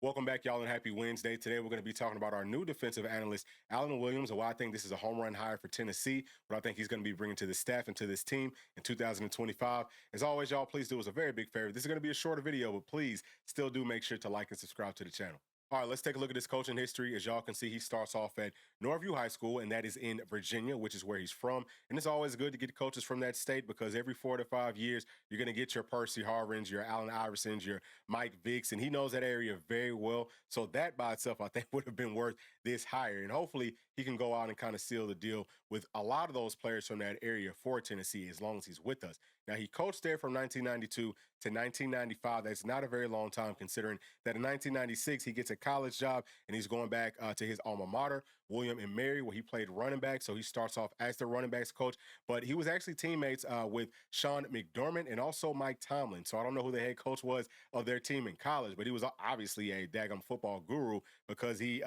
Welcome back, y'all, and happy Wednesday. Today, we're going to be talking about our new defensive analyst, Alan Williams, and why I think this is a home run hire for Tennessee, what I think he's going to be bringing to the staff and to this team in 2025. As always, y'all, please do us a very big favor. This is going to be a shorter video, but please still do make sure to like and subscribe to the channel. All right, let's take a look at his coaching history. As y'all can see, he starts off at Northview High School, and that is in Virginia, which is where he's from. And it's always good to get coaches from that state because every 4 to 5 years, you're going to get your Percy Harvins, your Allen Iversons, your Mike Vicks, and he knows that area very well. So that by itself, I think, would have been worth this hire. And hopefully he can go out and kind of seal the deal with a lot of those players from that area for Tennessee as long as he's with us. Now, he coached there from 1992 to 1995. That's not a very long time considering that in 1996, he gets a college job and he's going back to his alma mater, William and Mary, where he played running back. So he starts off as the running backs coach, but he was actually teammates with Sean McDermott and also Mike Tomlin. So I don't know who the head coach was of their team in college, but he was obviously a daggum football guru because he,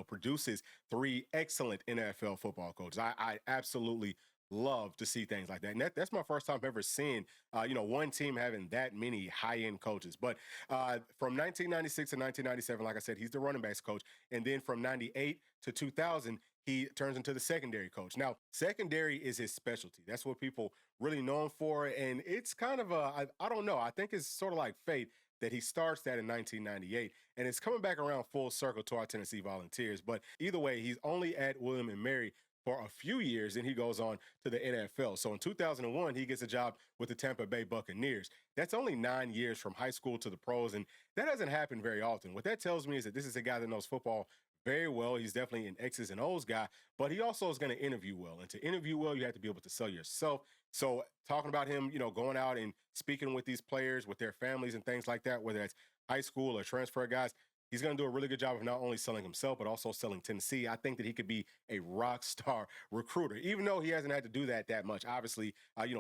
produces 3 excellent NFL football coaches. I absolutely love to see things like that. And that's my first time ever seeing, one team having that many high-end coaches. But from 1996 to 1997, like I said, he's the running backs coach. And then from 98 to 2000, he turns into the secondary coach. Now, secondary is his specialty. That's what people really know him for. And it's kind of I don't know. I think it's sort of like fate that he starts that in 1998. And it's coming back around full circle to our Tennessee Volunteers. But either way, he's only at William and Mary for a few years, and he goes on to the NFL. So in 2001, he gets a job with the Tampa Bay Buccaneers. That's only 9 years from high school to the pros, and that doesn't happen very often. What that tells me is that this is a guy that knows football very well. He's definitely an X's and O's guy, but he also is going to interview well. And to interview well, you have to be able to sell yourself. So talking about him, going out and speaking with these players, with their families and things like that, whether that's high school or transfer guys, he's going to do a really good job of not only selling himself, but also selling Tennessee. I think that he could be a rock star recruiter, even though he hasn't had to do that much. Obviously,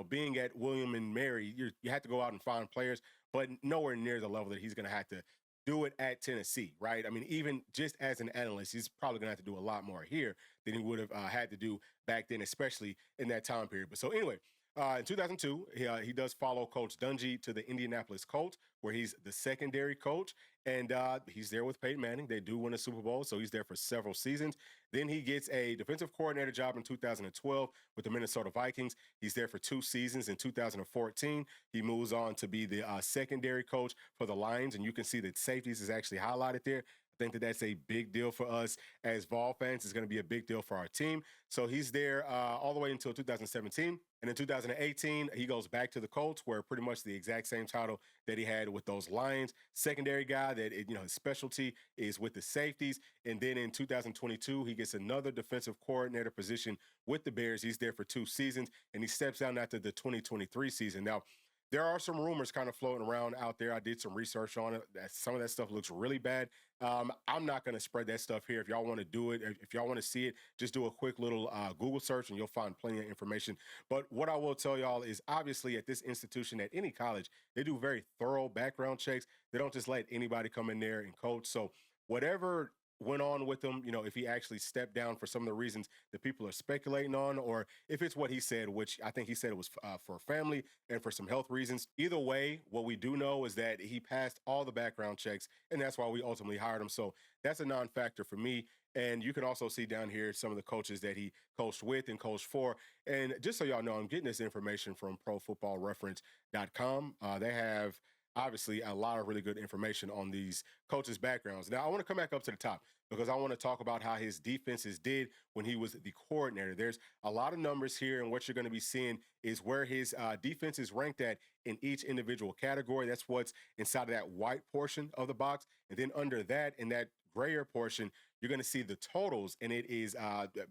being at William and Mary, you have to go out and find players, but nowhere near the level that he's going to have to do it at Tennessee, right? I mean, even just as an analyst, he's probably going to have to do a lot more here than he would have had to do back then, especially in that time period. But so anyway, in 2002, he does follow Coach Dungy to the Indianapolis Colts, where he's the secondary coach, and he's there with Peyton Manning. They do win a Super Bowl, so he's there for several seasons. Then he gets a defensive coordinator job in 2012 with the Minnesota Vikings. He's there for 2 seasons. In 2014, he moves on to be the secondary coach for the Lions, and you can see that safeties is actually highlighted there. I think that that's a big deal for us as Vol fans. It's going to be a big deal for our team. So he's there all the way until 2017. And in 2018, he goes back to the Colts, where pretty much the exact same title that he had with those Lions. Secondary guy that, his specialty is with the safeties. And then in 2022, he gets another defensive coordinator position with the Bears. He's there for 2 seasons, and he steps down after the 2023 season. Now, there are some rumors kind of floating around out there. I did some research on it. Some of that stuff looks really bad. I'm not going to spread that stuff here. If y'all want to do it, if y'all want to see it, just do a quick little Google search and you'll find plenty of information. But what I will tell y'all is obviously at this institution, at any college, they do very thorough background checks. They don't just let anybody come in there and coach. So whatever went on with him, if he actually stepped down for some of the reasons that people are speculating on, or if it's what he said, which I think he said it was for family and for some health reasons. Either way, what we do know is that he passed all the background checks, and that's why we ultimately hired him. So that's a non-factor for me. And you can also see down here some of the coaches that he coached with and coached for. And just so y'all know, I'm getting this information from profootballreference.com. They have obviously a lot of really good information on these coaches' backgrounds. Now, I want to come back up to the top because I want to talk about how his defenses did when he was the coordinator. There's a lot of numbers here, and what you're going to be seeing is where his defense is ranked at in each individual category. That's what's inside of that white portion of the box. And then under that, in that grayer portion, you're going to see the totals, and it is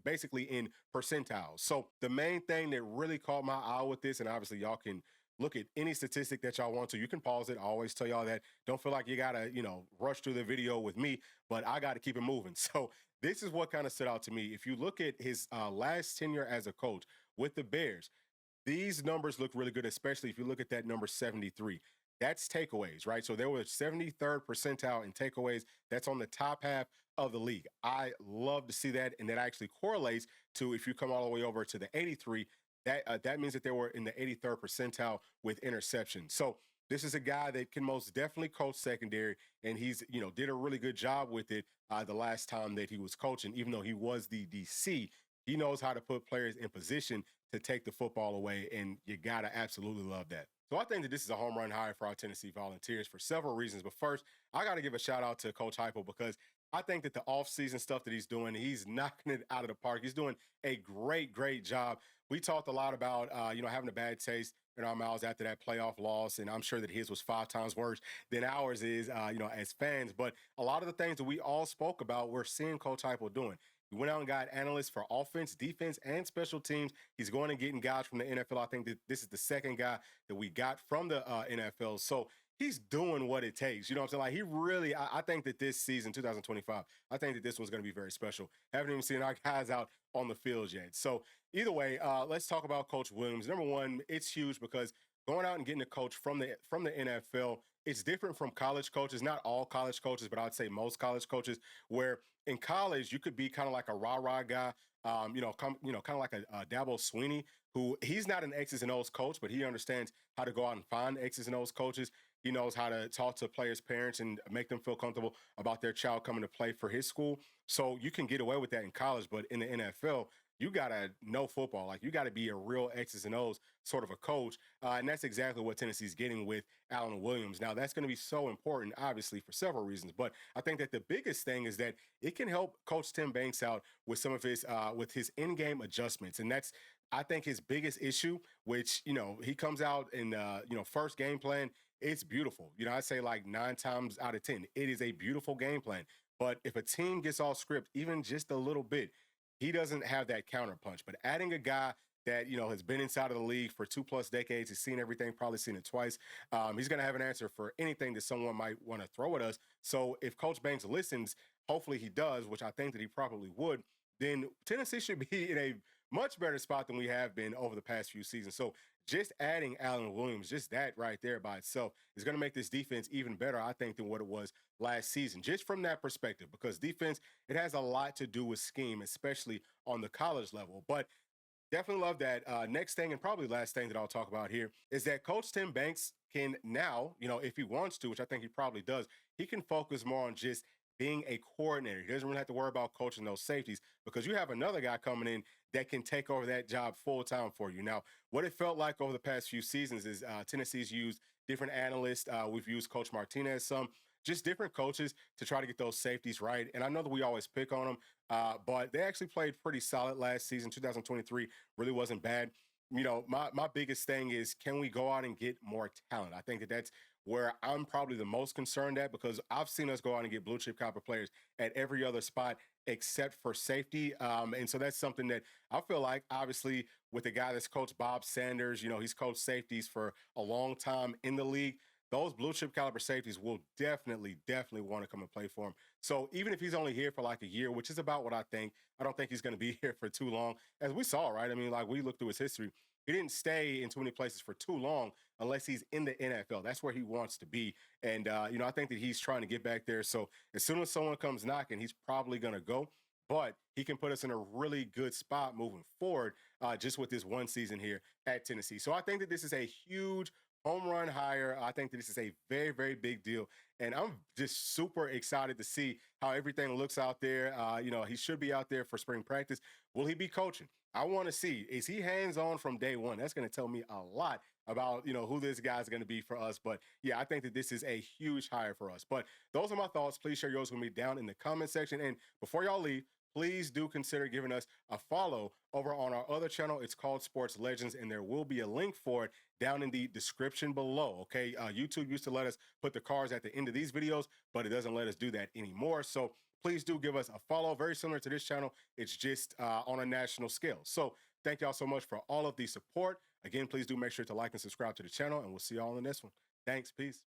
basically in percentiles. So the main thing that really caught my eye with this, and obviously y'all can look at any statistic that y'all want to. You can pause it. I always tell y'all that. Don't feel like you got to, rush through the video with me, but I got to keep it moving. So this is what kind of stood out to me. If you look at his last tenure as a coach with the Bears, these numbers look really good, especially if you look at that number 73. That's takeaways, right? So there was 73rd percentile in takeaways. That's on the top half of the league. I love to see that, and that actually correlates to if you come all the way over to the 83, that means that they were in the 83rd percentile with interceptions. So This is a guy that can most definitely coach secondary, and he's did a really good job with it the last time that he was coaching. Even though he was the DC, he knows how to put players in position to take the football away, and you gotta absolutely love that. So I think that this is a home run hire for our Tennessee Volunteers for several reasons. But first, I got to give a shout out to Coach Heupel because I think that the offseason stuff that he's doing, he's knocking it out of the park. He's doing a great job. We talked a lot about, having a bad taste in our mouths after that playoff loss, and I'm sure that his was 5 times worse than ours is, as fans. But a lot of the things that we all spoke about, we're seeing Coach Heupel doing. He went out and got analysts for offense, defense, and special teams. He's going and getting guys from the NFL. I think that this is the second guy that we got from the NFL. So he's doing what it takes. You know what I'm saying? Like he really, I think that this season, 2025, I think that this one's going to be very special. Haven't even seen our guys out on the field yet. So either way, let's talk about Coach Williams. Number one, it's huge because going out and getting a coach from the NFL, it's different from college coaches. Not all college coaches, but I'd say most college coaches. Where in college you could be kind of like a rah-rah guy, kind of like a Dabo Sweeney, who he's not an X's and O's coach, but he understands how to go out and find X's and O's coaches. He knows how to talk to players' parents and make them feel comfortable about their child coming to play for his school. So you can get away with that in college, but in the NFL, you gotta know football. Like you gotta be a real X's and O's sort of a coach, and that's exactly what Tennessee's getting with Allen Williams. Now that's going to be so important, obviously, for several reasons. But I think that the biggest thing is that it can help Coach Tim Banks out with some of his with his in-game adjustments, and that's I think his biggest issue. Which he comes out in first game plan. It's beautiful. I say like 9 times out of 10, it is a beautiful game plan. But if a team gets off script even just a little bit, he doesn't have that counter punch. But adding a guy that has been inside of the league for 2+ decades, he's seen everything, probably seen it twice. He's going to have an answer for anything that someone might want to throw at us. So if Coach Banks listens, hopefully he does, which I think that he probably would. Then Tennessee should be in a much better spot than we have been over the past few seasons. So just adding Allen Williams, just that right there by itself is going to make this defense even better, I think, than what it was last season, just from that perspective, because defense, it has a lot to do with scheme, especially on the college level. But definitely love that. Next thing, and probably last thing that I'll talk about here, is that Coach Tim Banks can now, if he wants to, which I think he probably does, he can focus more on just being a coordinator. He doesn't really have to worry about coaching those safeties because you have another guy coming in that can take over that job full time for you. Now, what it felt like over the past few seasons is Tennessee's used different analysts. We've used Coach Martinez some, just different coaches to try to get those safeties right. And I know that we always pick on them, but they actually played pretty solid last season. 2023 really wasn't bad. My biggest thing is, can we go out and get more talent? I think that that's where I'm probably the most concerned at, because I've seen us go out and get blue chip caliber players at every other spot except for safety. And so that's something that I feel like, obviously, with the guy that's coached Bob Sanders, he's coached safeties for a long time in the league. Those blue chip caliber safeties will definitely want to come and play for him. So even if he's only here for like a year, which is about what I don't think he's going to be here for too long. As we saw, right? I mean, like we looked through his history, he didn't stay in too many places for too long unless he's in the NFL. That's where he wants to be. And, I think that he's trying to get back there. So as soon as someone comes knocking, he's probably going to go. But he can put us in a really good spot moving forward, just with this one season here at Tennessee. So I think that this is a huge home run hire. I think that this is a very big deal. And I'm just super excited to see how everything looks out there. He should be out there for spring practice. Will he be coaching? I want to see, is he hands-on from day one? That's going to tell me a lot about, who this guy's going to be for us. But yeah, I think that this is a huge hire for us. But those are my thoughts. Please share yours with me down in the comment section. And before y'all leave, please do consider giving us a follow over on our other channel. It's called Sports Legends, and there will be a link for it down in the description below, okay? YouTube used to let us put the cards at the end of these videos, but it doesn't let us do that anymore. So please do give us a follow. Very similar to this channel. It's just on a national scale. So thank y'all so much for all of the support. Again, please do make sure to like and subscribe to the channel, and we'll see y'all in the next one. Thanks. Peace.